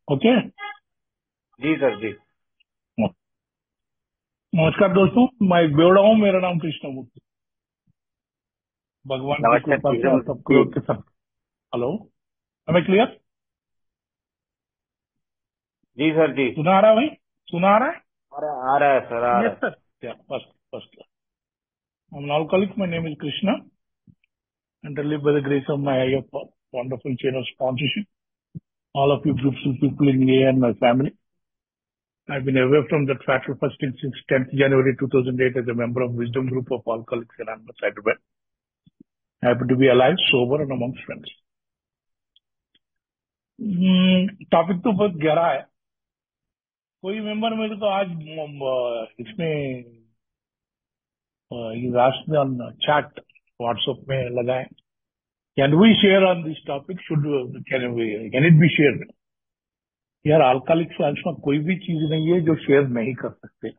Okay. जी sir जी। नमस्कार दोस्तों, मैं बेवड़ा हूँ। मेरा नाम कृष्णमूर्ति। भगवान की नमस्कार कृपा से आप कृष्णमूर्ति सबको जी। लोग के साथ। हेलो, हमें क्लियर जी सर जी। सुना आ रहा है भाई? सुना आ रहा है? आ रहा है सर, आ रहा यस है। सर। या first first I'm an alcoholic. My name is Krishna, and I live by the grace of my higher wonderful chain of sponsorship. All of you beautiful people in India and my family. I've been away from that fatal fasting since 10th January 2008 as a member of Wisdom Group of Alcoholics Anonymous, Hyderabad. Happy to be alive, sober, and amongst friends. Topic तो बहुत गहरा है। कोई member मेरे को आज इसमें राष्ट्र ऑन चैट व्हाट्सएप में लगाए, can we share on this topic, should can it be shared? यार, अल्कोहलिक फ्रेंड्स में कोई भी चीज नहीं है जो शेयर नहीं कर सकते।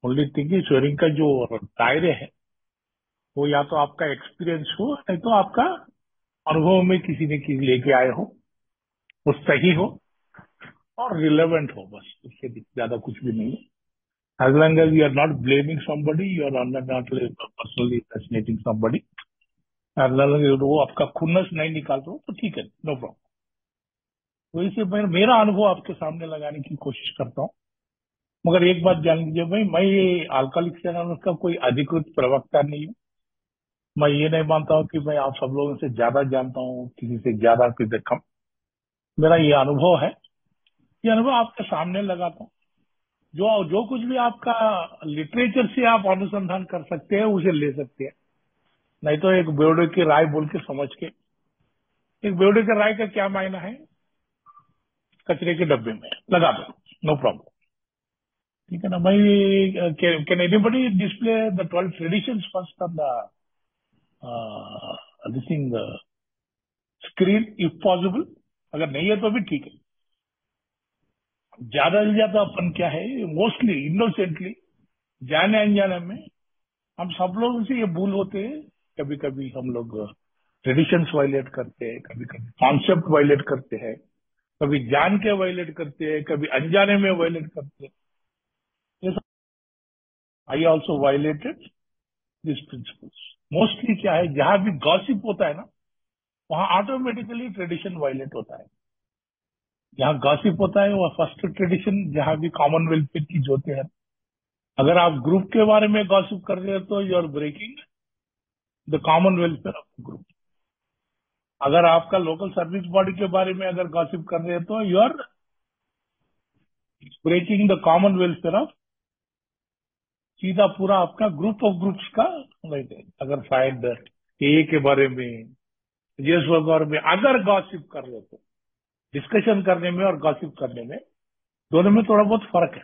ओनली थिंग इज शेयरिंग का जो दायरे है वो या तो आपका एक्सपीरियंस हो, नहीं तो आपका अनुभव में किसी ने किसी लेके आए हो, वो सही हो और रिलेवेंट हो, बस उससे ज्यादा कुछ भी नहीं है। As long as you are not blaming somebody, you are not personally assassinating somebody, as long as वो आपका खुन्नस नहीं निकालते हो तो ठीक है, नो प्रॉब्लम। तो इसे मेरा अनुभव आपके सामने लगाने की कोशिश करता हूँ। मगर एक बात जान लीजिए भाई, मैं ये अल्कोहलिक्स एनोनिमस का कोई अधिकृत प्रवक्ता नहीं हूँ। मैं ये नहीं मानता हूँ कि मैं आप सब लोगों से ज्यादा जानता हूँ, किसी से ज्यादा किसी कम। मेरा ये अनुभव है, ये अनुभव आपके सामने लगाता हूँ। जो जो कुछ भी आपका लिटरेचर से आप अनुसंधान कर सकते हैं उसे ले सकते हैं, नहीं तो एक बेवड़े की राय बोल के समझ के। एक बेवड़े की राय का क्या मायना है? कचरे के डब्बे में लगा दो, नो प्रॉब्लम। ठीक है ना भाई? Can anybody display the 12 traditions first on the thing screen if possible? अगर नहीं है तो भी ठीक है। ज्यादा से ज्यादा अपन क्या है, मोस्टली इनोसेंटली जाने अनजाने में हम सब लोगों से ये भूल होते हैं। कभी कभी हम लोग ट्रेडिशंस वायलेट करते हैं, कभी कभी कॉन्सेप्ट वायलेट करते हैं, कभी जान के वायलेट करते हैं, कभी अनजाने में वायलेट करते हैं। ये सब I also violated this principles. Mostly क्या है, जहां भी गॉसिप होता है ना, वहां ऑटोमेटिकली ट्रेडिशन वायलेट होता है। जहां गॉसिप होता है वह फर्स्ट ट्रेडिशन, जहां भी कॉमनवेल्थ पे चीज होते हैं। अगर आप ग्रुप के बारे में गॉसिप कर रहे हो तो you are breaking the common welfare of the group. अगर आपका लोकल सर्विस बॉडी के बारे में अगर गॉसिप कर रहे हो तो you are breaking the common welfare of सीधा पूरा आपका ग्रुप ऑफ ग्रुप्स का। अगर शायद ए के बारे में, जेस के बारे में अगर गॉसिप कर रहे हो तो डिस्कशन करने में और गॉसिप करने में दोनों में थोड़ा बहुत फर्क है।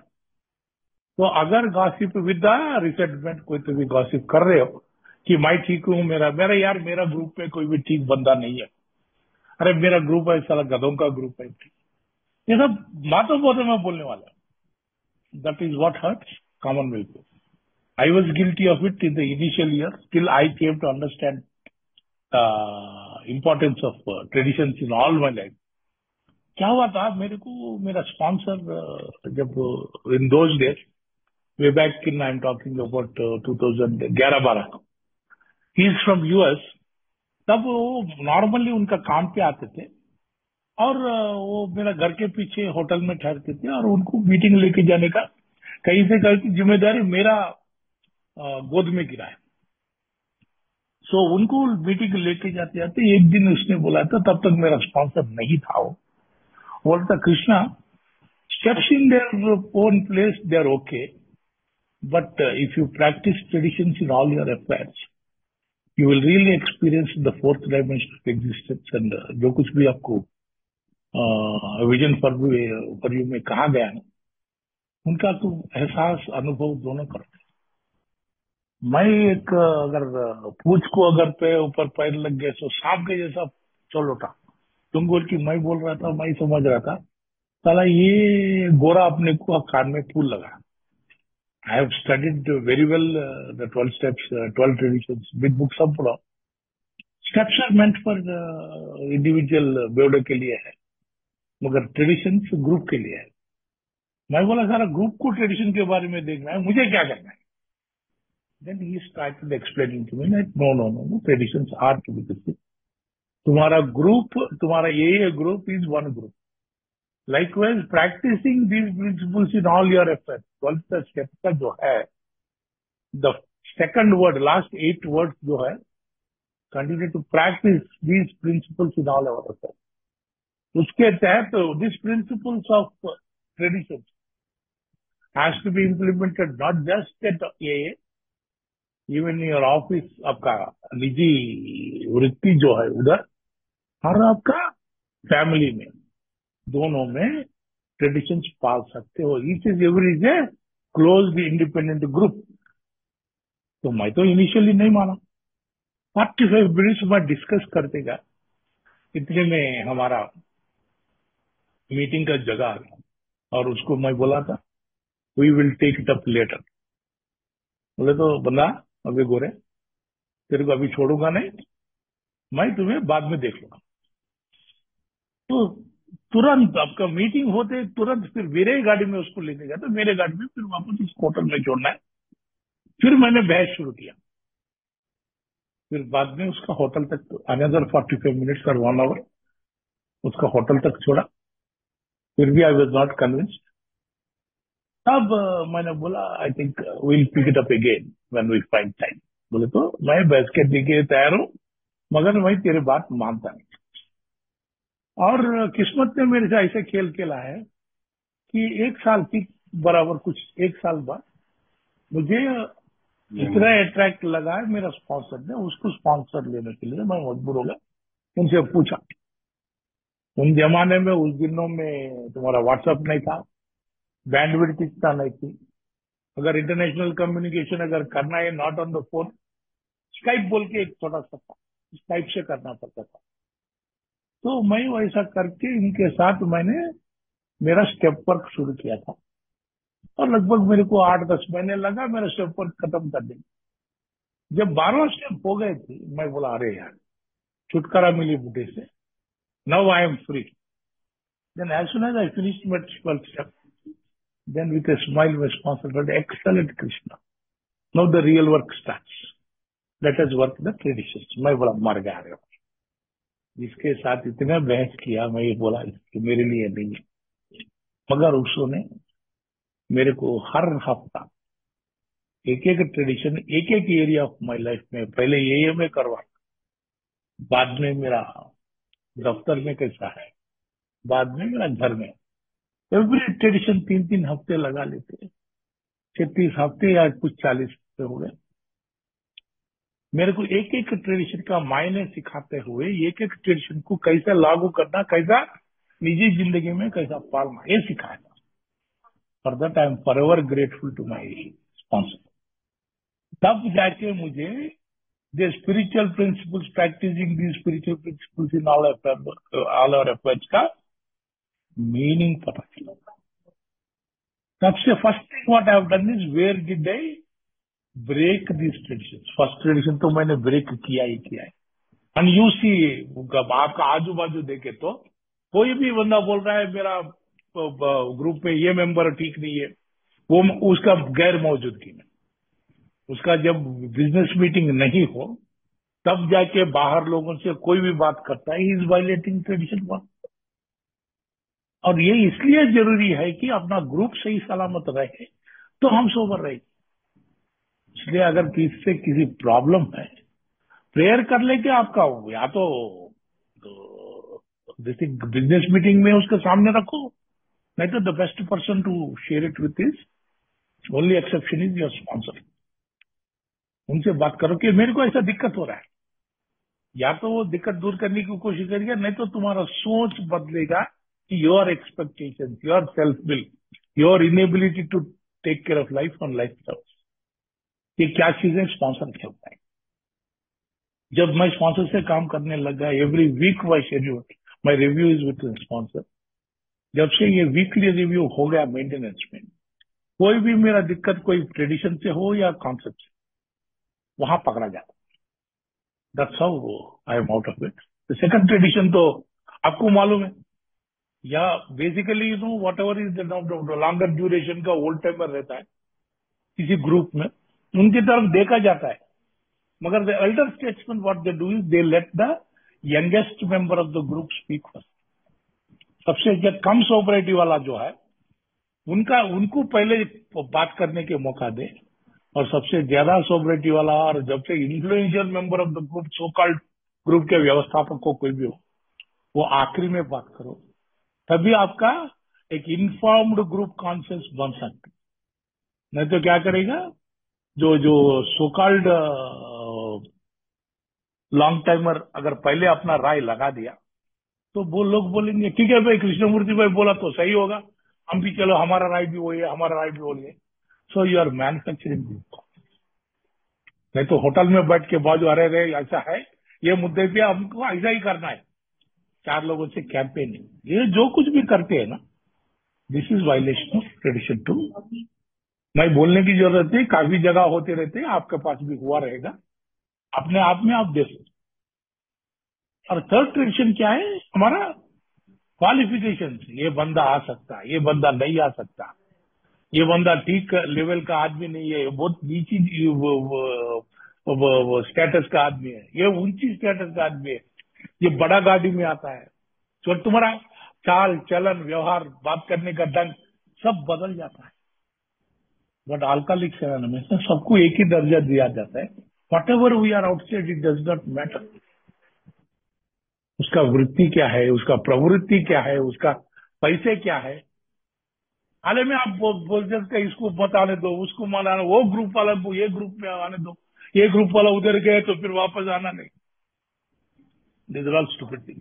तो अगर गॉसिप विद रिसेंटमेंट कोई तो भी गॉसिप कर रहे हो कि मैं ठीक हूँ, मेरा मेरा यार मेरा ग्रुप में कोई भी ठीक बंदा नहीं है, अरे मेरा ग्रुप है साला गधों का ग्रुप है, ये सब बातों बातों में बोलने वाला है। That is what hurts commonwealth. I was guilty of it in the initial year, still I came to understand importance of traditions in all my life. क्या हुआ था मेरे को, मेरा स्पॉन्सर जब in those days way back in, I am talking about 2011-12, he is from US. तब वो normally उनका काम पे आते थे और वो मेरा घर के पीछे होटल में ठहरते थे और उनको मीटिंग लेके जाने का कहीं से कहीं की जिम्मेदारी मेरा गोद में गिरा है। सो उनको मीटिंग लेके जाते जाते एक दिन उसने बोला था, तब तक मेरा स्पॉन्सर नहीं था, वो बोलता, Krishna, steps in their own place they are okay, but if you practise traditions in all your affairs you will really experience the fourth dimension of existence. And जो कुछ भी आपको विजन फॉर यू में कहा गया है, उनका तो एहसास अनुभव दोनों करो। मैं एक अगर पूछ को अगर पे ऊपर पैर लग गए तो सांप के जैसा चल उठा। तुम बोल की मैं बोल रहा था, मैं समझ रहा था साला ये गोरा अपने को कान में फूल लगा। I have studied very well the 12 steps, 12 traditions, big book सब पढ़ा। Steps are meant for individual बेवड़े के लिए है, मगर ट्रेडिशन ग्रुप के लिए है। मैं बोला सारा ग्रुप को ट्रेडिशन के बारे में देखना है, मुझे क्या करना है? Then he started explaining to me that no no no no, traditions are to be this. तुम्हारा ग्रुप, तुम्हारा ये group is one group. Likewise practising these principles in all your efforts. 12th step का जो है, the second word, last 8 words जो है, continue to practise these principles in all our efforts. उसके तहत this principles of tradition has to be implemented not just eight a, even your office, आपका निजी वृत्ति जो है उधर, और आपका फैमिली में, दोनों में ट्रेडिशंस पाल सकते हो। Each is every is a close independent group. तो मैं तो इनिशियली नहीं माना। 45 मिनट्स में डिस्कस करते गया, इतने में हमारा मीटिंग का जगह आ गया, और उसको मैं बोला था we will take it up later. बोले तो बंदा अभी गोरे, तेरे को अभी छोड़ूंगा नहीं, मैं तुम्हें बाद में देख लूंगा। तो तुरंत आपका मीटिंग होते तुरंत फिर मेरे ही गाड़ी में उसको लेने गया, तो मेरे गाड़ी में फिर वापस उस होटल में छोड़ना है। फिर मैंने बहस शुरू किया। फिर बाद में उसका होटल तक अनदर 45 मिनट्स और 1 आवर उसका होटल तक छोड़ा। फिर भी आई वॉज नॉट कन्विंस्ड। तब मैंने बोला I think will pick it up again when we find time. बोले तो मैं बहस करने के लिए तैयार हूँ, मगर मैं तेरी बात मानता नहीं। और किस्मत ने मेरे से ऐसे खेल खेला है कि 1 साल की बराबर, कुछ 1 साल बाद मुझे इतना अट्रैक्ट लगा है मेरा स्पॉन्सर ने, उसको स्पॉन्सर लेने के लिए मैं मजबूर हो गया। उनसे पूछा, उन जमाने में, उस दिनों में तुम्हारा व्हाट्सएप नहीं था, बैंडविड्थ इतना नहीं थी। अगर इंटरनेशनल कम्युनिकेशन अगर करना है not on the phone, Skype बोल के एक छोटा सा था, स्काइप से करना पड़ता था। तो मैं वैसा करके इनके साथ मैंने मेरा स्टेप वर्क शुरू किया था, और लगभग मेरे को 8-10 महीने लगा मेरा स्टेप वर्क खत्म कर देंगे। जब 12वां स्टेप हो गए थे, मैं बोला अरे यार छुटकारा मिली बूढ़े से, now I am free. Then as soon as I finish my 12th step, then with a smile my sponsor said, excellent Krishna, now the real work starts, let us work the traditions. मैं बोला मर गया रे। जिसके साथ इतना बहस किया, मैं ये बोला कि मेरे लिए नहीं है, मगर उसने मेरे को हर हफ्ता एक एक ट्रेडिशन, एक एक एरिया ऑफ माय लाइफ में, पहले ये में करवा, बाद में मेरा दफ्तर में कैसा है, बाद में मेरा घर में, एवरी ट्रेडिशन 3-3 हफ्ते लगा लेते। 36 हफ्ते या कुछ 40 हफ्ते हो गए। मेरे को एक एक ट्रेडिशन का मायने सिखाते हुए, एक एक ट्रेडिशन को कैसा लागू करना, कैसा निजी जिंदगी में कैसा पालना, ये सिखाया। For that I am forever grateful to my sponsor. तब जाके मुझे the spiritual principles, practising the spiritual principles in all our efforts का मीनिंग पता चला। सबसे first thing what I have done is, where did I break this tradition. First tradition तो मैंने break किया ही किया है। एंड यू सी, आपका आजू बाजू देखे तो कोई भी बंदा बोल रहा है मेरा ग्रुप में ये मेंबर ठीक नहीं है, वो उसका गैर मौजूदगी में, उसका जब बिजनेस मीटिंग नहीं हो तब जाके बाहर लोगों से कोई भी बात करता है, इज वायलेटिंग ट्रेडिशन वन। और ये इसलिए जरूरी है कि अपना ग्रुप सही सलामत रहे तो हम सोबर रहे। इसलिए अगर किससे किसी प्रॉब्लम है, प्रेयर कर लेके आपका या तो बिजनेस मीटिंग में उसके सामने रखो, नहीं तो the best person to share it with is only exception is your sponsor. उनसे बात करो कि मेरे को ऐसा दिक्कत हो रहा है, या तो वो दिक्कत दूर करने की कोशिश करिए, नहीं तो तुम्हारा सोच बदलेगा कि your expectation, your self will, your inability to take care of life on life terms, ये क्या चीजें स्पॉन्सर खेलता है। जब मैं स्पॉन्सर से काम करने लगा, every week my schedule, my review is with sponsor. जब से ये वीकली रिव्यू हो गया मेंटेनेंस में, कोई भी मेरा दिक्कत कोई ट्रेडिशन से हो या कॉन्सेप्ट से, वहां पकड़ा जाता। That's how I am out of it. Second tradition तो आपको मालूम है, या basically you know what ever is longer duration का ओल्ड टाइमर रहता है किसी ग्रुप में, उनकी तरफ देखा जाता है, मगर the Elder statesman what they do is they let the youngest member of the group speak first. सबसे कम सोबरिटी वाला जो है उनको पहले बात करने के मौका दे, और सबसे ज्यादा सोबरिटी वाला और जब से influential member of the group, so called group के व्यवस्थापक को कोई भी हो, वो आखिरी में बात करो, तभी आपका एक इन्फॉर्म्ड ग्रुप कॉन्सेंस बन सकता है। नहीं तो क्या करेगा, जो जो सो कॉल्ड लॉन्ग टाइमर अगर पहले अपना राय लगा दिया तो वो लोग बोलेंगे ठीक है भाई, कृष्णमूर्ति भाई बोला तो सही होगा, हम भी चलो हमारा राय भी वही है, हमारा राय भी वही है। So you are manufacturing group. नहीं तो होटल में बैठ के बाजू अरे रे ऐसा है, ये मुद्दे पे हमको ऐसा ही करना है, 4 लोगों से कैंपेनिंग, ये जो कुछ भी करते हैं ना, this is violation of tradition too. मैं बोलने की जरूरत नहीं, काफी जगह होते रहते हैं, आपके पास भी हुआ रहेगा, अपने आप में आप देखो। और थर्ड ट्रेडिशन क्या है हमारा, क्वालिफिकेशन, ये बंदा आ सकता है, ये बंदा नहीं आ सकता, ये बंदा ठीक लेवल का आदमी नहीं है, ये बहुत नीची स्टेटस का आदमी है, ये ऊंची स्टेटस का आदमी है, ये बड़ा गाड़ी में आता है, तो तुम्हारा चाल चलन व्यवहार बात करने का ढंग सब बदल जाता है। बट अल्कोहलिक सेवन में सबको एक ही दर्जा दिया जाता है, whatever we are outside it does not matter. उसका वृत्ति क्या है, उसका प्रवृत्ति क्या है, उसका पैसे क्या है, हाल में आप बोल सकते हैं इसको मत आने दो, उसको मत आने, वो ग्रुप वाला ये ग्रुप में आने दो, ये ग्रुप वाला उधर गए तो फिर वापस आना नहीं। This is all stupid thing,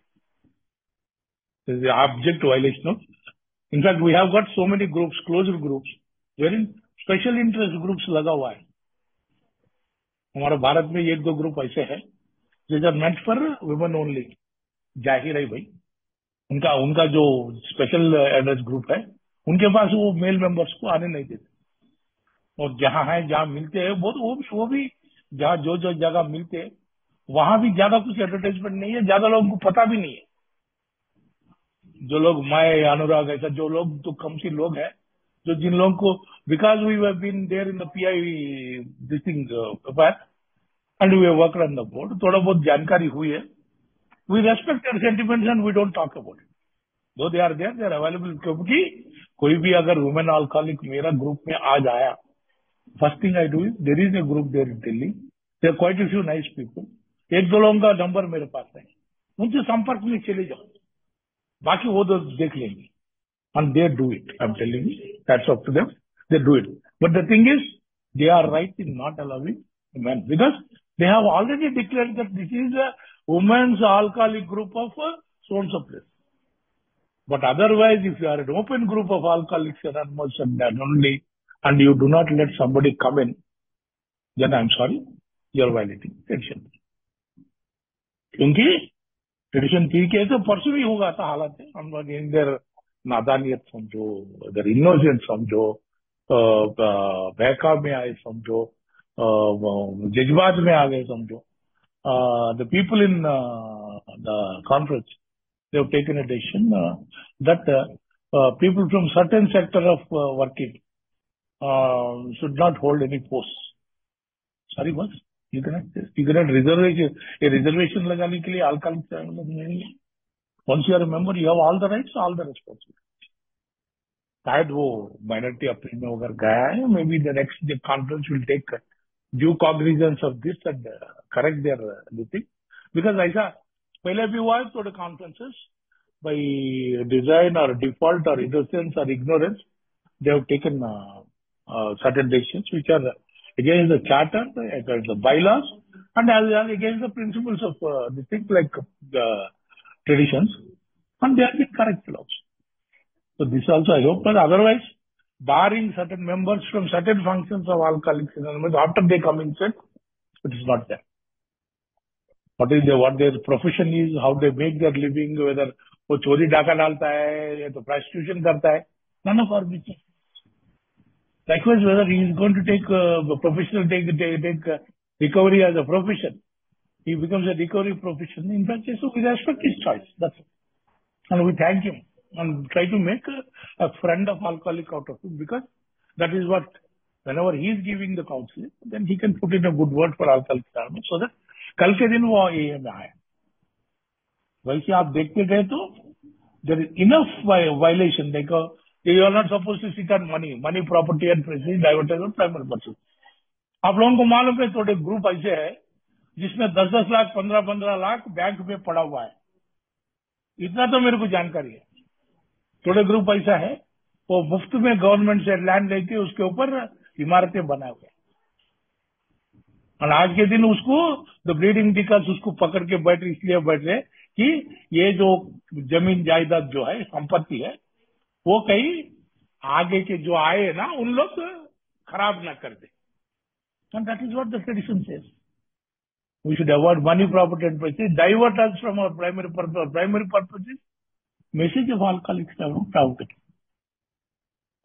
this is object violation of. In fact we have got so many groups, closed groups, very special interest groups लगा हुआ है। हमारे भारत में 1-2 ग्रुप ऐसे हैं जो are meant for women only, जाहिर है भाई, उनका उनका जो स्पेशल एड्रेस ग्रुप है, उनके पास वो मेल मेंबर्स को आने नहीं देते, और जहां है जहां मिलते हैं वो भी जहां जो जो जगह मिलते हैं वहां भी ज्यादा कुछ एडवर्टाइजमेंट नहीं है, ज्यादा लोगों को पता भी नहीं है। जो लोग मैं अनुराग ऐसा जो लोग तो कम सी लोग हैं, जो जिन लोगों को because we have been there in the PI this thing and we have worked on the board, थोड़ा बहुत जानकारी हुई है। We respect their sentiments and we don't talk about it, though they are available. क्योंकि कोई भी अगर women alcoholic मेरा ग्रुप में आज आया, first thing I do is there is a group there in Delhi, there quite a few nice people, 1-2 लोगों का नंबर मेरे पास है, उनसे संपर्क में चले जाओ, बाकी वो तो देख लेंगे। And they do it, I am telling you, that's up to them, they do it. But the thing is they are right in not allowing men because they have already declared that this is a women's alcoholic group of so and so place. But otherwise, if you are an open group of alcoholics anonymous and that only, and you do not let somebody come in, then I'm sorry, you're violating tradition. क्योंकि tradition ठीक है तो परसों भी होगा था हालात है, हम लोग इधर नादानियत समझो, इधर इनोसेंट समझो, बहकाव में आए समझो, जज्बात में आ गए समझो। The people in the conference they have taken a decision that people from certain sector of working should not hold any posts. Sorry, boss, you cannot reservation लगाने के लिए alcoholic नहीं है। Once you are a member, you have all the rights, all the responsibilities. शायद वो minority appeal में अगर गया है, may be the next conference will take due cognizance of this and correct their thing, because ऐसा पहले भी हुआ है थोड़े conferences, by design or default or innocence or ignorance, they have taken certain decisions which are against the charter, against the bylaws, and as against the principles of the things like the traditions, and they have been corrected also. So this also I hope, but otherwise, barring certain members from certain functions of Alcoholics Anonymous, after they come inside, it is not there. What their profession is, how they make their living, whether वो चोरी डाका डालता है या तो prostitution करता है, none of our business. Likewise, whether he is going to take professional take recovery as a profession, He becomes a recovery professional. In fact, so we respect his choice. That's it. And we thank him and try to make a friend of alcoholic out of him, because that is what, whenever he is giving the counseling, then he can put in a good word for Alcoholics Anonymous, so that कल के दिन वो AA में आए. वैसे आप देखते गए तो there is enough violation. देखो, you are not supposed to sit on money, property and prestige, diverted or primary purpose. आप लोगों को मालूम है थोड़े ग्रुप ऐसे है जिसमें 10-10 लाख 15-15 लाख बैंक में पड़ा हुआ है. इतना तो मेरे को जानकारी है. थोड़े ग्रुप ऐसा है वो मुफ्त में गवर्नमेंट से लैंड लेके उसके ऊपर इमारतें बनाए हुए. और आज के दिन उसको द ब्लीडिंग डिकर्स उसको पकड़ के इसलिए बैठ रहे कि ये जो जमीन जायदाद जो है संपत्ति है वो कहीं आगे के जो आए ना उन लोग खराब ना कर दे. And that is what the tradition says. We should avoid money, property and prestige, divert us from our primary purpose. Primary purpose is message of alcoholics anonymous.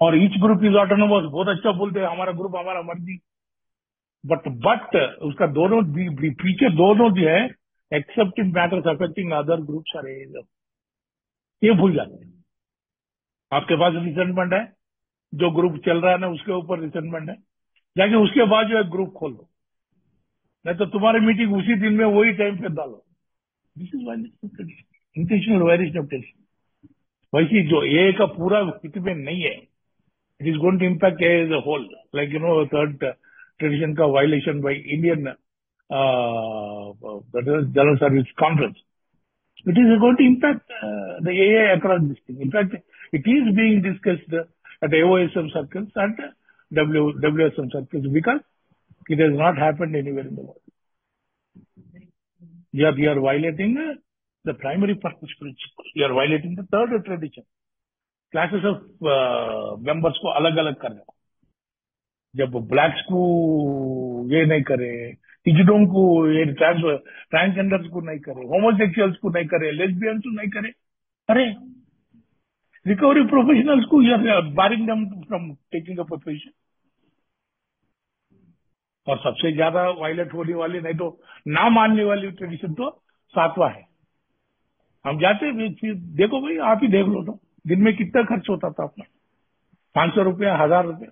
और ईच ग्रुप इज ऑटोनोमस. बहुत अच्छा बोलते हैं हमारा group हमारा मर्जी. But उसका दोनों पीछे दोनों जो है except in matters affecting other groups are ये भूल जाते हैं. आपके पास रिसेंटमेंट है, जो ग्रुप चल रहा है ना उसके ऊपर रिसेंटमेंट है, जाके उसके बाद जो है ग्रुप खोल लो, नहीं तो तुम्हारी मीटिंग उसी दिन में वही टाइम पे डालो. This is intentional violation of tradition. वैसे जो ए का पूरा हित में नहीं है, it is going to impact A as a whole. Like third tradition का violation by Indian general service conference. It is going to impact the AA across this thing. In fact, it is being discussed at AOSM circles and WSM circles, because it has not happened anywhere in the world. You are violating the primary purpose principle. You are violating the third tradition. Classes of members को अलग अलग करना. जब blacks को ये नहीं करे, हिजड़ों को ये ट्रांसजेंडर्स को नहीं करे, होमोसेक्सुअल्स को नहीं करे, लेस्बियंस को नहीं करे, अरे रिकवरी प्रोफेशनल्स को you are barring them from taking up a position. और सबसे ज्यादा वायलेट होने वाली, नहीं तो ना मानने वाली ट्रेडिशन तो सातवां है. हम जाते देखो भाई, आप ही देख लो तो दिन में कितना खर्च होता था अपना. 500 रुपया, 1000 रुपया.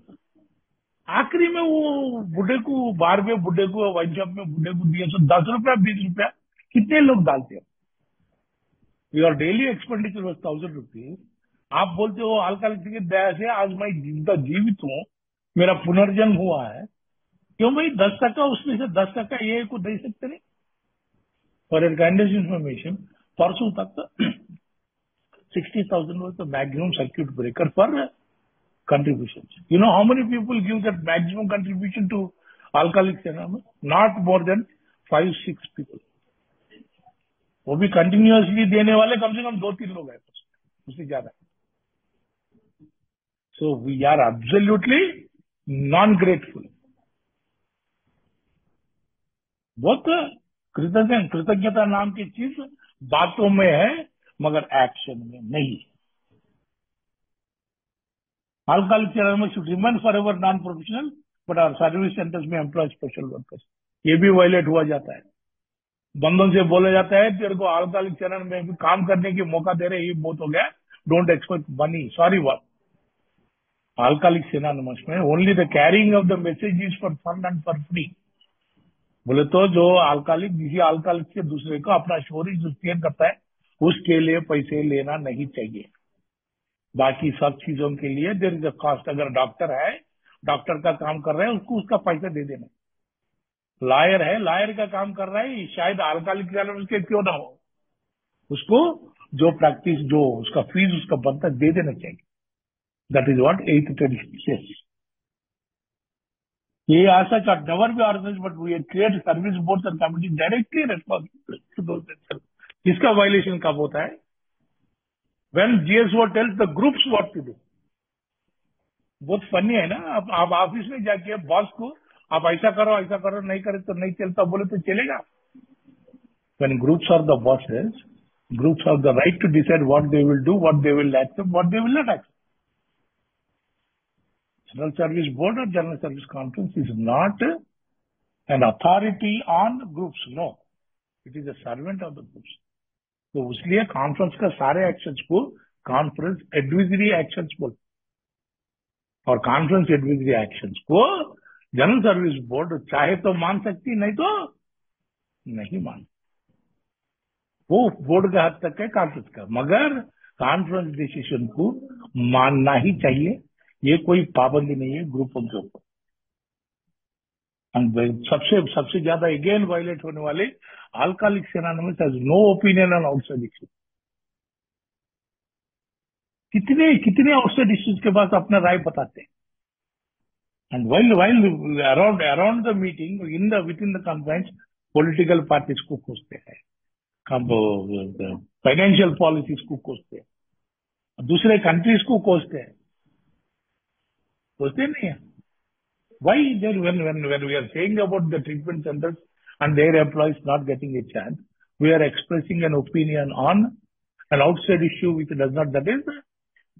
आखिरी में वो बुढ़े को, 12वें बुढ़े को, वाइन शॉप में बुढ़े को दिया तो 10 रुपया 20 रुपया कितने लोग डालते हैं. Your daily expenditure was 1000 rupees. आप बोलते हो अल्कोहलिक की दया से आज मैं जिंदा जीवित हूँ, मेरा पुनर्जन्म हुआ है. क्यों भाई 10% उसमें से 10% ये को दे सकते नहीं. फॉर एन काइंड इन्फॉर्मेशन, परसों तक 60,000 was the maximum circuit breaker for contributions. You know how many people give that maximum contribution to Alcoholics Anonymous? Not more than 5-6 people. वो भी कंटिन्यूअसली देने वाले कम से कम 2-3 लोग हैं, उससे ज्यादा. So we are absolutely non grateful. बहुत कृतज्ञता नाम की चीज बातों में है मगर एक्शन में नहीं. Alcoholics Anonymous should remain forever non-professional, but our service centers में employ special workers. ये भी वायलेट हुआ जाता है. बंदों से बोला जाता है तेरे को Alcoholics Anonymous में भी काम करने की मौका दे रहे, ये बहुत हो गया, don't expect money. Sorry what. Alcoholics Anonymous में only the carrying of the message is for fun and for free. बोले तो जो अल्कोहलिक किसी अल्कोहलिक से दूसरे को अपना स्टोरी जो शेयर करता है उसके लिए पैसे लेना नहीं चाहिए. बाकी सब चीजों के लिए देयर इज अ कॉस्ट. अगर डॉक्टर है, डॉक्टर का काम कर रहा है, उसको उसका पैसा दे देना. लॉयर है, लॉयर का काम कर रहा है, शायद अल्कोहलिक एनोनिमस के क्यों ना हो, उसको जो प्रैक्टिस जो उसका फीस उसका बनता दे देना चाहिए. That is what 8th tradition says. ये आशा का never be organise but we create service boards and committee directly responsible to those. इसका वायलेशन कब होता है? When GSO tells the groups what to do. बहुत फनी है ना. आप ऑफिस में जाके बॉस को आप ऐसा करो नहीं करे तो नहीं चलता बोले तो चलेगा. When groups are the bosses, groups have the right to decide what they will do, what they will accept, what they will not accept. General Service Board or General Service Conference is not an authority on groups. No. It is a servant of the groups. तो इसलिए conference का सारे actions को conference advisory actions बोलते, और conference advisory actions को general service board चाहे तो मान सकती, नहीं तो नहीं मान। वो बोर्ड का हद तक है कॉन्फ्रेंस का, मगर कॉन्फ्रेंस डिसीजन को मानना ही चाहिए, ये कोई पाबंदी नहीं है ग्रुपों के ऊपर। सबसे सबसे ज्यादा अगेन वायलेट होने वाले Alcoholics Anonymous has no opinion on outside issues. कितने कितने आउटसाइड इश्यूज के बाद अपना राय बताते हैं। And while around the meeting within the conference, political parties को खोजते हैं, फाइनेंशियल पॉलिसीज को खोजते हैं, दूसरे कंट्रीज को खोजते नहीं है। Why then when we are saying about the treatment centers and their employees not getting a chance, we are expressing an opinion on an outside issue which does not, that is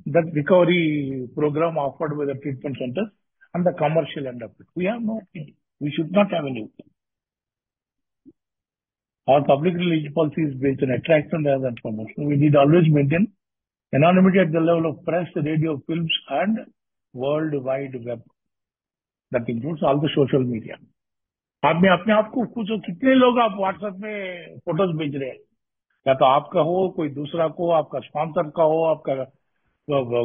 that recovery program offered by the treatment centers and the commercial end of it. We have no opinion. We should not have any opinion. Our public relations policy is based on attraction rather than promotion. We need always maintain anonymity at the level of press, radio, films, and World Wide Web. That includes all the social media. आप में अपने आप को पूछो, कितने लोग आप WhatsApp में फोटोज भेज रहे हैं, या तो आपका हो, कोई दूसरा को, आपका स्पॉन्सर का हो, आपका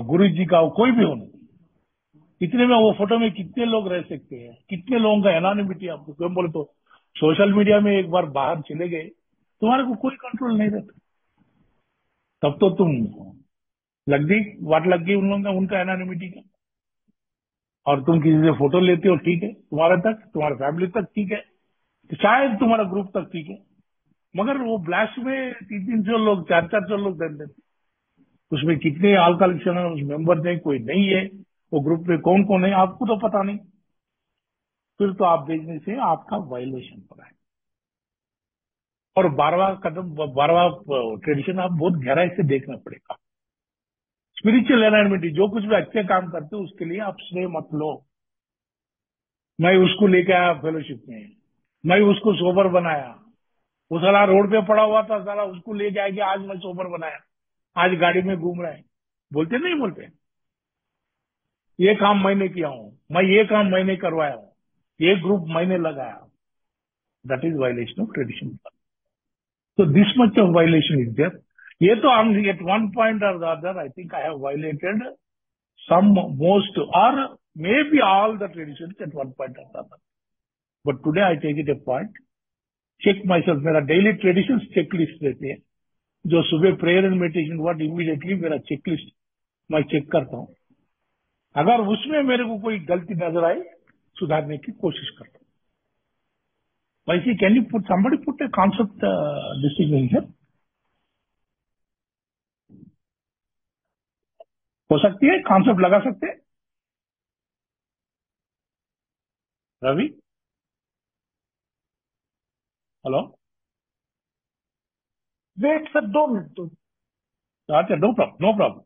गुरु जी का हो, कोई भी हो। कितने में वो फोटो में कितने लोग रह सकते हैं, कितने लोगों का एनोनिमिटी। आपको क्यों बोले तो सोशल मीडिया में एक बार बाहर चले गए, तुम्हारे को कोई कंट्रोल नहीं रहता, तब तो तुम वाट लग गई उन लोगों का, उनका एनोनिमिटी का। और तुम किसी से फोटो लेते हो, ठीक है, तुम्हारे तक, तुम्हारे फैमिली तक ठीक है, शायद तुम्हारा ग्रुप तक ठीक है, मगर वो ब्लास्ट में 300 लोग, 400 लोग दे देते। उसमें कितने अल्कोहलिक्स मेंबर हैं, कोई नहीं है, वो ग्रुप में कौन कौन है आपको तो पता नहीं। फिर तो आप भेजने से आपका वायलेशन हो रहा है। और 12वां ट्रेडिशन आप बहुत गहराई से देखना पड़ेगा। स्पिरिचुअल अलाइनमेंट, जो कुछ भी अच्छे काम करते हो उसके लिए आप श्रेय मत लो। मैं उसको लेके आया फेलोशिप में, मैं उसको सोबर बनाया, वो साला रोड पे पड़ा हुआ था, साला उसको लेके आया कि आज मैं सोबर बनाया, आज गाड़ी में घूम रहा है। बोलते नहीं बोलते, ये काम मैंने किया हूं, मैं ये काम मैंने करवाया हूं, ये ग्रुप मैंने लगाया। That is violation of tradition. So this much of violation is there. ये तो हम at one point or the other, I think I have violated some, most, or maybe all the traditions at one point or the other. But today I take it a point, check myself. मेरा daily traditions checklist रहते हैं, जो सुबह prayer and meditation what immediately मेरा checklist मैं check करता हूँ। अगर उसमें मेरे को कोई गलती नजर आए, सुधारने की कोशिश करता हूँ। वैसे can you put somebody put a concept decision here? हो सकती है, कॉन्सेप्ट लगा सकते हैं। Ravi, hello, wait sir 2 minute तो। अच्छा, नो प्रॉब्लम।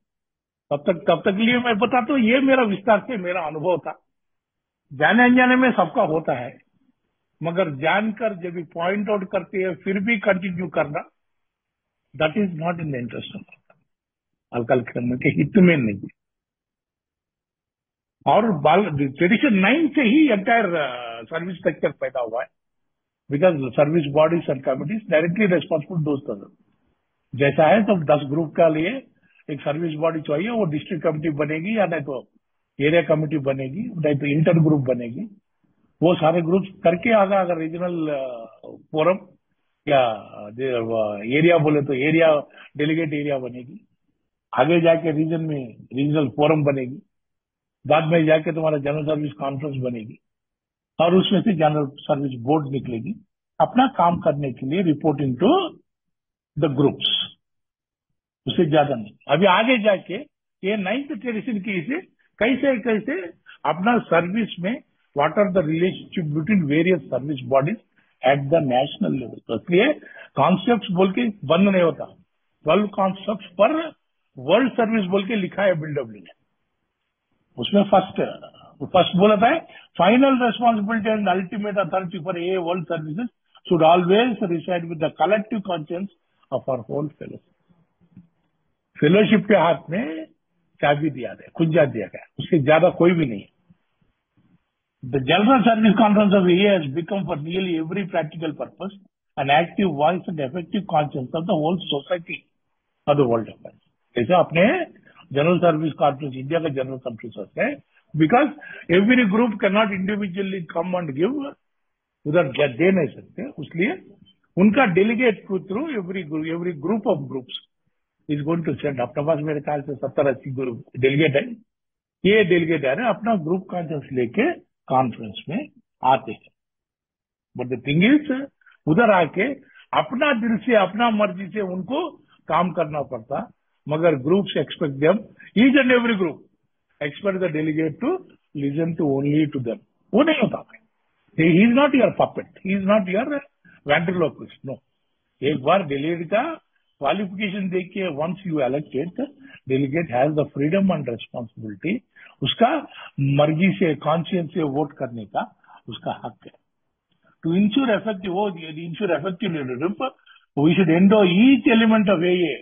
तब तक के लिए मैं बताता हूँ, ये मेरा विस्तार से मेरा अनुभव था। जाने अनजाने में सबका होता है, मगर जानकर जब भी पॉइंट आउट करते हैं फिर भी कंटिन्यू करना, that is not in the interest of alcohol करने के हित में नहीं। और ट्रेडिशन 9 से ही एंटायर सर्विस स्ट्रक्चर पैदा हुआ है, because service bodies and committees directly responsible दोस्तों जैसा है। तो 10 ग्रुप का लिए एक सर्विस बॉडी चाहिए, वो डिस्ट्रिक्ट कमेटी बनेगी, या नहीं तो एरिया कमेटी बनेगी, नहीं तो इंटर ग्रुप बनेगी। वो सारे ग्रुप करके अगर रीजनल फोरम या एरिया बोले तो एरिया डेलीगेट एरिया बनेगी, आगे जाके रीजन में रीजनल फोरम बनेगी, बाद में जाके तुम्हारा जनरल सर्विस कॉन्फ्रेंस बनेगी, और उसमें से जनरल सर्विस बोर्ड निकलेगी अपना काम करने के लिए, रिपोर्टिंग टू द ग्रुप्स। उससे ज्यादा नहीं। अभी आगे जाके ये 9th ट्रेडिशन की से कैसे कैसे अपना सर्विस में what are the relationship between various service bodies at the national level. तो इसलिए कॉन्सेप्ट बोल के बंद नहीं होता। 12 कॉन्सेप्ट पर वर्ल्ड सर्विस बोल के लिखा है BW ने। उसमें फर्स्ट बोला था, final responsibility and ultimate authority for a world services should always reside with the collective conscience of our whole fellowship. Fellowship के हाथ में चाबी दिया गया, खुंजा दिया गया, उससे ज्यादा कोई भी नहीं. The General Service Conference of AA has become for nearly every practical purpose an active voice and effective conscience of the whole society of the world affairs. जैसे अपने जनरल सर्विस कॉन्फ्रेंस, इंडिया का general conference होता है, because every group can not individually come and give, उधर दे नहीं सकते, इसलिए उनका delegate through every group of groups is going to send. अपने पास मेरे ख्याल से 70-80 डेलीगेट है. ये डेलीगेट है अपना ग्रुप कॉन्फ्रेंस लेके कॉन्फ्रेंस में आते हैं. बट द थिंग इज, उधर आके अपना दिल से अपना मर्जी से उनको काम करना पड़ता, मगर groups expect them, each and every group expect the delegate to listen to only to them. वो नहीं होता. He is not your puppet, he is not your ventriloquist. No, एक बार डेलीगेट का क्वालिफिकेशन देख के once you elected, delegate has the freedom and responsibility. उसका मर्जी से, कॉन्शियस से वोट करने का उसका हक है. To ensure effective leadership, we should endow each element of AA,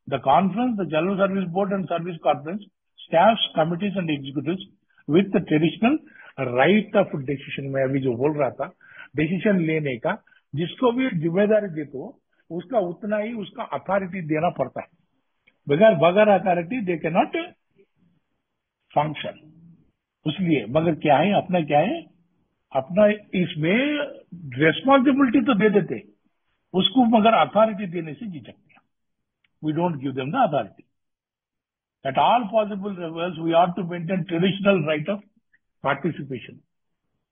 the conference, the General Service Board and Service Conference, staffs, committees and executives with the traditional right of decision. मैं अभी जो बोल रहा था, डिसीजन लेने का, जिसको भी जिम्मेदारी देते हो उसका उतना ही उसका अथॉरिटी देना पड़ता है. बगैर authority they can not function. इसलिए मगर क्या है, अपना क्या है, अपना इसमें रेस्पॉन्सिबिलिटी तो दे देते उसको, मगर अथॉरिटी देने से झिझकते हैं. We don't give them the authority. At all possible levels we are to maintain traditional right of participation.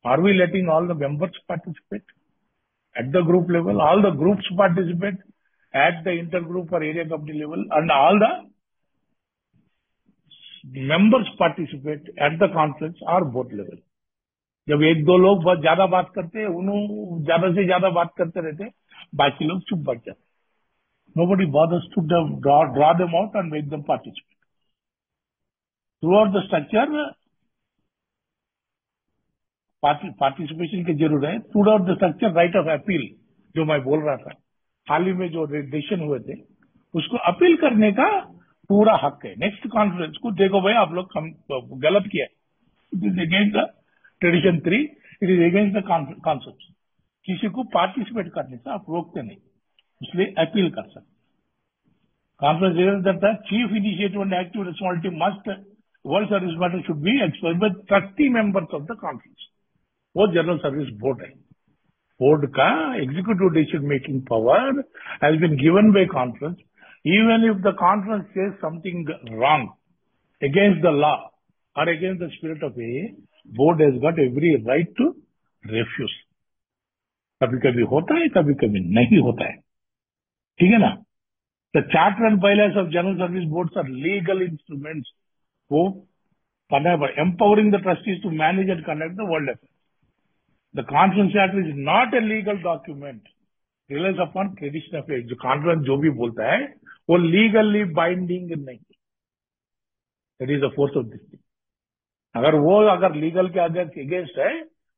Are we letting all the members participate at the group level? All the groups participate at the intergroup or area company level, and all the members participate at the conference or board level. जब एक दो लोग बहुत ज्यादा बात करते हैं, उन्होंने ज्यादा से ज्यादा बात करते रहते, बाकी लोग चुप बैठ जाते. Nobody bothers to draw them out and make them participate. Throughout the structure, participation की जरूरत है. Through out the structure right of appeal, जो मैं बोल रहा था, हाल ही में जो डिसीजन हुए थे उसको अपील करने का पूरा हक है. नेक्स्ट कॉन्फ्रेंस को देखो भाई, आप लोग गलत किया, it is against the tradition 3, it is against the concept. किसी को पार्टिसिपेट करने से आप रोकते नहीं, इसलिए अपील कर सकते. Conference that chief initiative and active responsibility must world service matter should be explored by trustee members of the conference. वो जनरल सर्विस बोर्ड है. बोर्ड का executive decision making power has been given by conference. Even if the conference says something wrong against the law और against the spirit of A, board has got every right to refuse. कभी कभी होता है, कभी कभी नहीं होता है. ठीक है ना. The charter and bylaws of general service boards are legal instruments for empowering the trustees to manage and conduct the world affairs. The Conference Act is not a legal document. Relies upon tradition of age. जो conference जो भी बोलता है वो legally binding नहीं. That is the force of this thing. अगर legal के against है,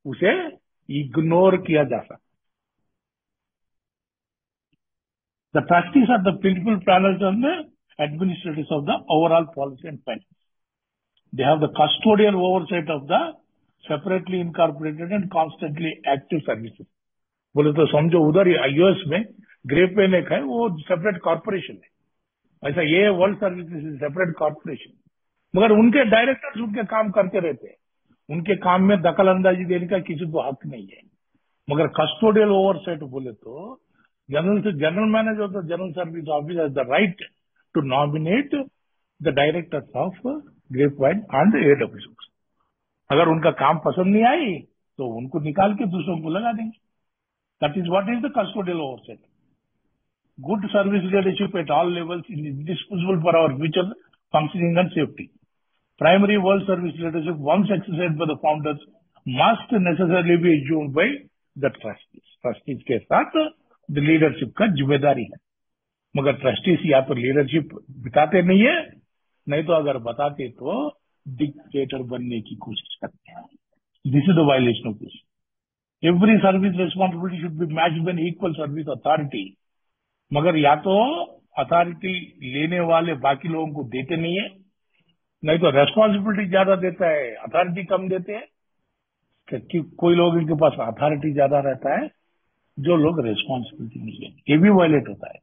उसे इग्नोर किया जा सकता. The trustees are the principal planners and the administrators of the overall policy and finance. They have the custodial oversight of the separately incorporated and constantly active services. बोले तो समझो उधर यूएस में ग्रेपेन एक है, वो सेपरेट कॉर्पोरेशन है. ऐसा ये वर्ल्ड सर्विसेज सेपरेट कॉर्पोरेशन, मगर उनके डायरेक्टर्स उनके काम करते रहते हैं. उनके काम में दखल अंदाजी देने का किसी को हक नहीं है. मगर कस्टोडियल ओवरसाइट बोले तो general manager of the general service office has the right to nominate the directors of Grapevine and AW. अगर उनका काम पसंद नहीं आई तो उनको निकाल के दूसरों को लगा देंगे. That is what is the custodial oversight. Good service leadership at all levels is indispensable for our future functioning and safety. Primary world service leadership once exercised by the founders must necessarily be assumed by the trustees. Trustees के साथ the leadership का जिम्मेदारी है, मगर trustees या तो leadership बताते नहीं है, नहीं तो अगर बताते तो डिक्टेटर बनने की कोशिश करते हैं. This is the violation of this. Every service responsibility should be matched with equal service authority. मगर या तो अथॉरिटी लेने वाले बाकी लोगों को देते नहीं है, नहीं तो रेस्पॉन्सिबिलिटी ज्यादा देता है, अथॉरिटी कम देते हैं। कि कोई लोग इनके पास अथॉरिटी ज्यादा रहता है, जो लोग रेस्पॉन्सिबिलिटी नहीं है, ये भी वायलेट होता है।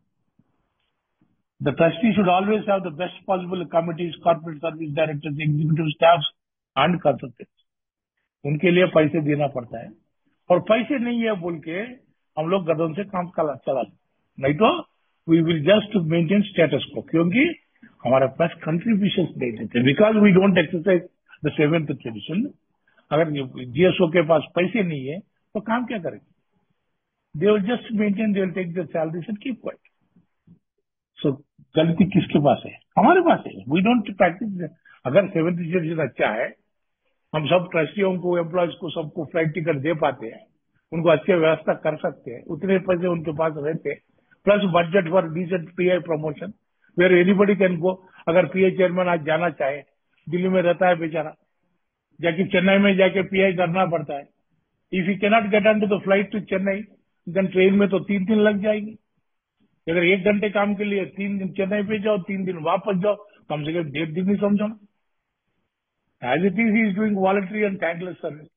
The trustee should always have the best possible committees, corporate service directors, executive staff and consultants. उनके लिए पैसे देना पड़ता है, और पैसे नहीं है बोल के हम लोग गदन से काम चला, नहीं तो we will just maintain status quo, क्योंकि हमारे पास कंट्रीब्यूशन नहीं देते, because we don't exercise the seventh tradition. अगर जीएसओ के पास पैसे नहीं है तो काम क्या करेंगे? They will just maintain, they will take the salaries and keep quiet. So गलती किसके पास है? हमारे पास है। We don't practice. अगर सेवेंथ ट्रेडिशन अच्छा है, हम सब ट्रस्टियों को, एम्प्लॉयज को, सबको फ्लाइट टिकट दे पाते हैं, उनको अच्छी व्यवस्था कर सकते हैं, उतने पैसे उनके पास रहते हैं, plus budget for decent PI promotion where anybody can go. अगर पीआई चेयरमैन आज जाना चाहे, दिल्ली में रहता है बेचारा, जाके चेन्नई में जाके पीआई करना पड़ता है। If you cannot get on to the flight to Chennai, then train में तो 3 दिन लग जाएगी। अगर 1 घंटे काम के लिए 3 दिन चेन्नई पे जाओ, 3 दिन वापस जाओ, कम से कम 1.5 दिन ही समझो ना। As it is, he is doing voluntary and thankless service.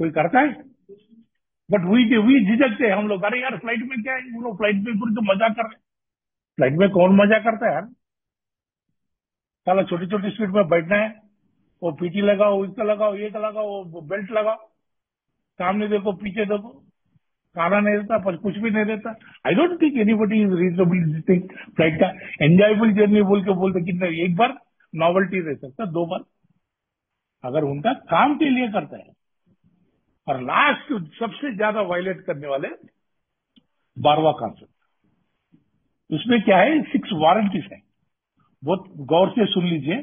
कोई करता है? बट वी झिझकते हैं हम लोग, अरे यार फ्लाइट में क्या है, वो लोग फ्लाइट में पूरी तो मजा कर रहे हैं। फ्लाइट में कौन मजा करता है यार? साला छोटी छोटी सीट में बैठना है, वो पीटी लगाओ, इसका लगाओ, ये का लगाओ, वो बेल्ट लगाओ, सामने देखो, पीछे देखो, खाना नहीं देता, पर कुछ भी नहीं देता। I don't think anybody is reasonable thing flight का एंजॉयबल जर्नी बोल के बोलते कितने, एक बार नॉवल्टी रह सकता, 2 बार अगर उनका काम के लिए करता है। और लास्ट सबसे ज्यादा वायलेट करने वाले 12वां कॉन्सेप्ट, उसमें क्या है, 6 वारंटीज है। बहुत गौर से सुन लीजिए।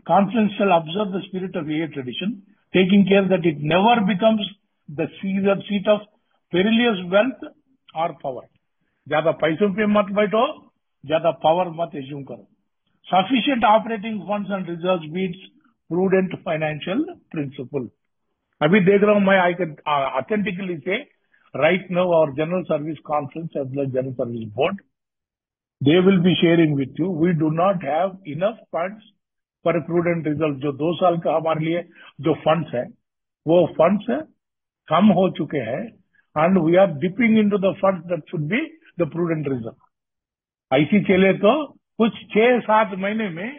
Conference shall observe the spirit of ये tradition, taking care that it never becomes the seat of perilous wealth और पावर। ज्यादा पैसों पे मत बैठो, ज्यादा पावर मत एज्यूम करो। Sufficient operating funds and reserve beats prudent financial principle. अभी देख रहा हूं मैं, I can authentically say right now और general service conference as well general service board, they will be sharing with you. We do not have enough funds for a prudent result. जो 2 साल का हमारे लिए जो फंड्स है, वो funds कम हो चुके हैं, and we are dipping into the funds that should be the prudent result. ऐसी चले तो कुछ 6-7 महीने में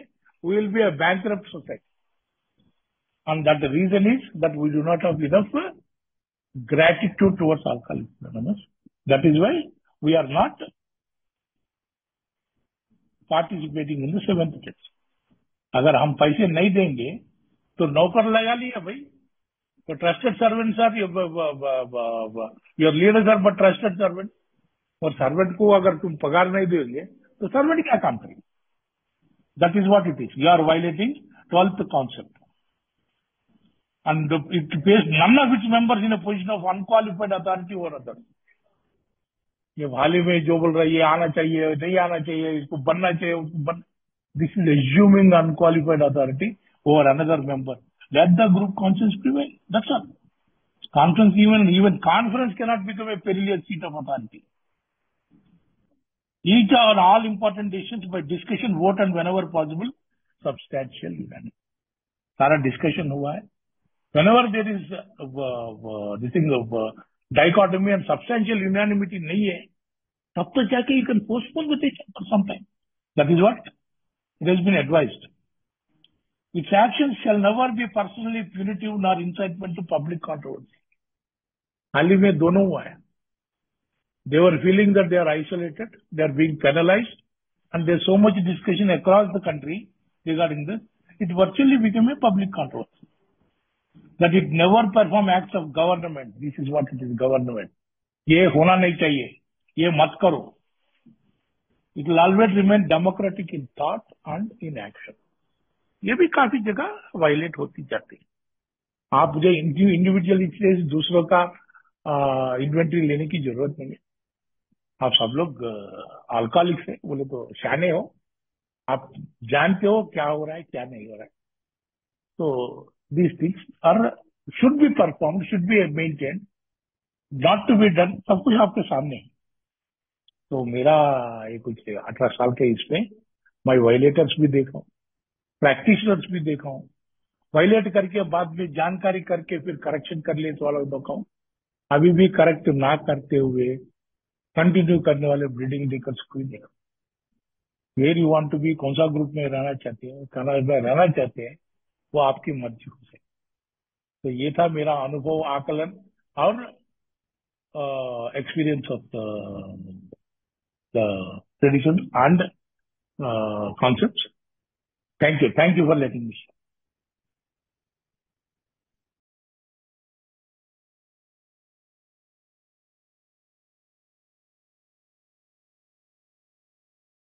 we will be a bankrupt society, and that the reason is that we do not have enough gratitude towards Alcoholics Anonymous. That is why we are not participating in the 7th test. अगर हम पैसे नहीं देंगे तो नौकर लगा लिया भाई, तो trusted servants are your leaders are but trusted servant. और सर्वेंट को अगर तुम पगार नहीं दोगे तो सर्वेंट क्या काम करेगा? That is what it is. You are violating 12th concept, and it places none of its members in a position of unqualified authority और अदर। ये हाल में जो बोल रहा है, ये आना चाहिए, नहीं आना चाहिए, इसको बनना चाहिए, उसको बन, this is assuming unqualified authority over another member. Let the group conscience prevail, that's all. Conference, even conference cannot become a perilous seat of authority. Each or all important decisions by discussion, vote and whenever possible, substantial unanimity. सारा discussion हुआ है। Whenever there is this thing of dichotomy and substantial unanimity नहीं है, तब तो जाके you can postpone the decision for some time. That is what it has been advised. Its actions shall never be personally punitive nor incitement to public controversy. हाल ही में दोनों हुआ है। They were feeling that they are isolated, they are being penalized, and there's so much discussion across the country regarding this. It virtually became a public controversy. That it never perform acts of government. This is what it is, government. ये होना नहीं चाहिए, ये मत करो। It will always remain democratic in thought and in action. ये भी काफी जगह वायलेट होती जाती है। आप मुझे इंडिविजुअली से दूसरों का इन्वेंटरी लेने की जरूरत नहीं है। आप सब लोग अल्कोहलिक्स है बोले तो शाने हो, आप जानते हो क्या हो रहा है, क्या नहीं हो रहा है। तो these things are should be performed, should be maintained not to be done, सब कुछ आपके सामने है। तो मेरा ये कुछ 18 साल के इसमें मैं वायलेटर्स भी देखा हूँ, प्रैक्टिशनर्स भी देखा हूँ, वायलेट करके बाद में जानकारी करके फिर करेक्शन कर ले तो वाला देखा हूँ। अभी भी करेक्ट ना करते हुए कंटिन्यू करने वाले ब्रीडिंग डीकर्स कोई देखा। Where you want to be, कौन सा ग्रुप में रहना चाहते हैं, कनाडा में रहना चाहते हैं, वो आपकी मर्जी हो सकती। तो ये था मेरा अनुभव, आकलन और experience of the traditions and concepts. Thank you for letting me share.